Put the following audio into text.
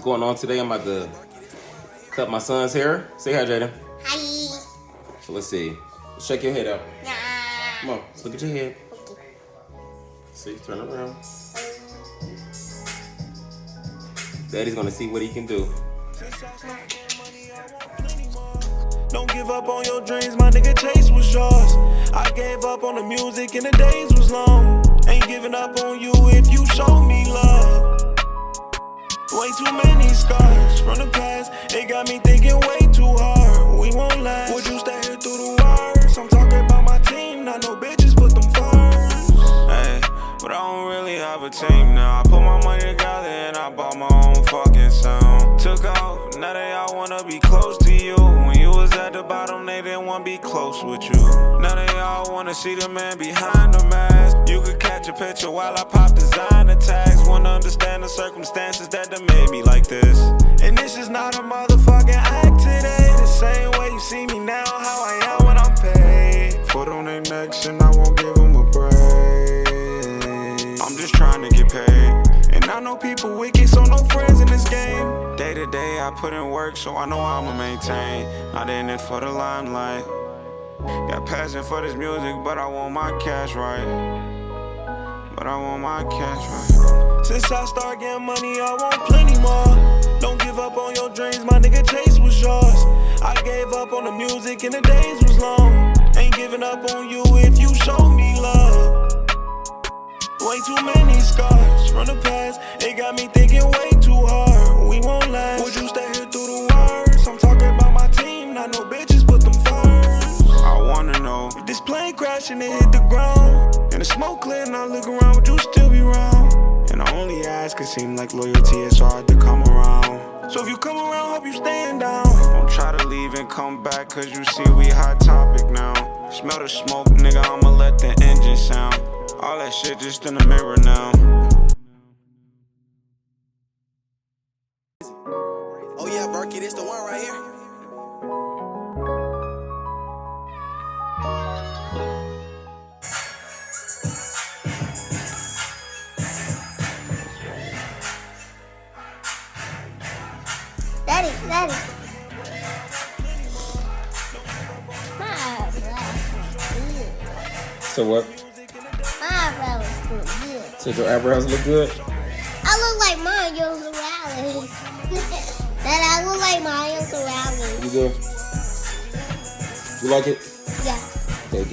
going on today? I'm about to cut my son's hair. Say hi, Jaden. Hi. So let's see. Shake your head out. Nah. Come on, let's look at your head. Okay. See, turn around. Daddy's gonna see what he can do. Don't give up on your dreams, my nigga, chase was yours. I gave up on the music and the days was long. Ain't giving up on you if you show me love. Way too many scars from the past, it got me thinking way too hard. We won't last. Would you stay here through the wires? I'm talking about my team, not no bitches, put them first. Hey, but I don't really have a team now. I put my money together and I bought my own fucking sound. Took out, now they all wanna be close to you. When you was at the bottom, they didn't wanna be close with you. Now they all wanna see the man behind the mask. You could catch a picture while I pop designer tags. Wanna understand the circumstances that done made me like this. And this is not a motherfucking act today. The same way you see me now, how I am when I'm paid. Foot on their necks and I won't give them a break. I'm just trying to get paid. And I know people wicked, so no friends in this game. Day to day I put in work, so I know I'ma maintain. Not in it for the limelight. Got passion for this music, but I want my cash right. Since I start getting money, I want plenty more. Don't give up on your dreams, my nigga, chase was yours. I gave up on the music and the days was long. Ain't giving up on you if you show me love. Way too many scars from the past, it got me thinking way too hard. We won't last. Would you stay here through the wires? I'm talking about my team, not no bitches, put them first. I wanna know if this plane crashing and hit the ground, and the smoke clear and I look around, would you still be around? And I only ask, it seem like loyalty is hard to come around. So if you come around, hope you stand down. Don't try to leave and come back, cause you see we hot topic now. Smell the smoke, nigga, I'ma let the engine sound. All that shit just in the mirror now. Oh yeah, Berkey, this the one right here. Daddy. My eyebrows look good. So what? My eyebrows look good. So your eyebrows look good? I look like Mario Morales. That I look like Mario Morales. You good? You like it? Yeah. Okay, good.